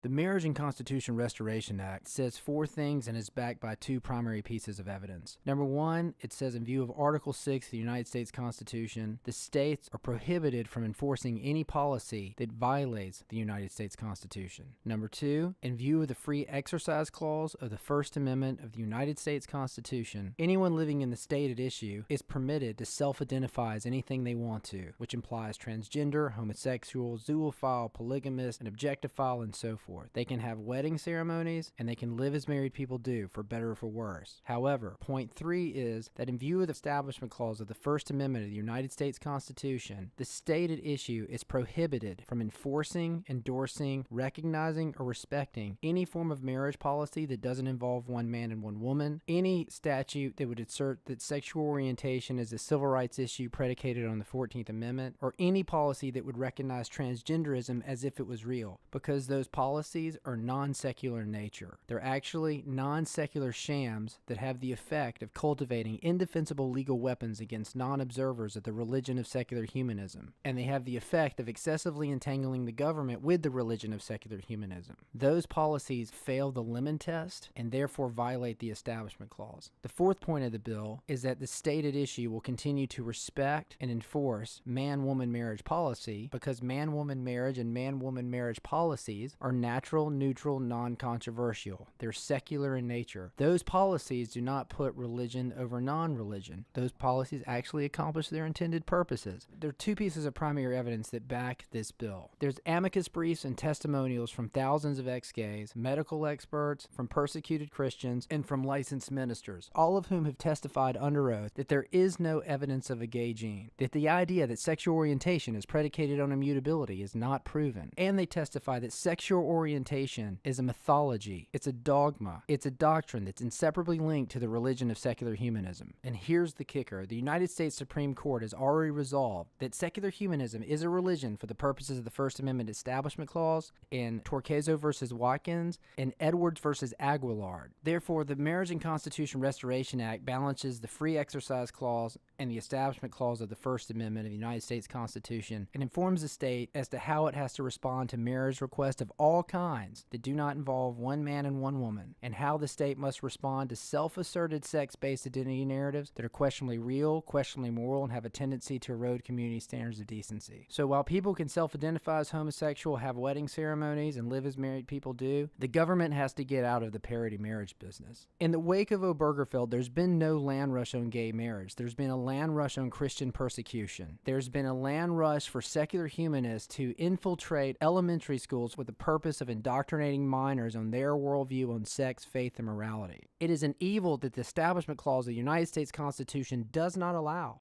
The Marriage and Constitution Restoration Act says four things and is backed by two primary pieces of evidence. Number one, it says in view of Article 6 of the United States Constitution, the states are prohibited from enforcing any policy that violates the United States Constitution. Number two, in view of the Free Exercise Clause of the First Amendment of the United States Constitution, anyone living in the state at issue is permitted to self-identify as anything they want to, which implies transgender, homosexual, zoophile, polygamist, and objectophile, and so forth. They can have wedding ceremonies, and they can live as married people do, for better or for worse. However, point three is that in view of the Establishment Clause of the First Amendment of the United States Constitution, the state at issue is prohibited from enforcing, endorsing, recognizing, or respecting any form of marriage policy that doesn't involve one man and one woman, any statute that would assert that sexual orientation is a civil rights issue predicated on the 14th Amendment, or any policy that would recognize transgenderism as if it was real, because those policies are non-secular in nature. They're actually non-secular shams that have the effect of cultivating indefensible legal weapons against non-observers of the religion of secular humanism, and they have the effect of excessively entangling the government with the religion of secular humanism. Those policies fail the Lemon Test and therefore violate the Establishment Clause. The fourth point of the bill is that the state at issue will continue to respect and enforce man-woman marriage policy because man-woman marriage and man-woman marriage policies are natural, neutral, non-controversial. They're secular in nature. Those policies do not put religion over non-religion. Those policies actually accomplish their intended purposes. There are two pieces of primary evidence that back this bill. There's amicus briefs and testimonials from thousands of ex-gays, medical experts, from persecuted Christians, and from licensed ministers, all of whom have testified under oath that there is no evidence of a gay gene, that the idea that sexual orientation is predicated on immutability is not proven, and they testify that sexual orientation is a mythology, it's a dogma, it's a doctrine that's inseparably linked to the religion of secular humanism. And here's the kicker. The United States Supreme Court has already resolved that secular humanism is a religion for the purposes of the First Amendment Establishment Clause in Torquezo versus Watkins and Edwards versus Aguilard. Therefore, the Marriage and Constitution Restoration Act balances the Free Exercise Clause and the Establishment Clause of the First Amendment of the United States Constitution and informs the state as to how it has to respond to marriage requests of all kinds that do not involve one man and one woman, and how the state must respond to self-asserted sex-based identity narratives that are questionably real, questionably moral, and have a tendency to erode community standards of decency. So while people can self-identify as homosexual, have wedding ceremonies, and live as married people do, the government has to get out of the parity marriage business. In the wake of Obergefell, there's been no land rush on gay marriage. There's been a land rush on Christian persecution. There's been a land rush for secular humanists to infiltrate elementary schools with the purpose of indoctrinating minors on their worldview on sex, faith, and morality. It is an evil that the Establishment Clause of the United States Constitution does not allow.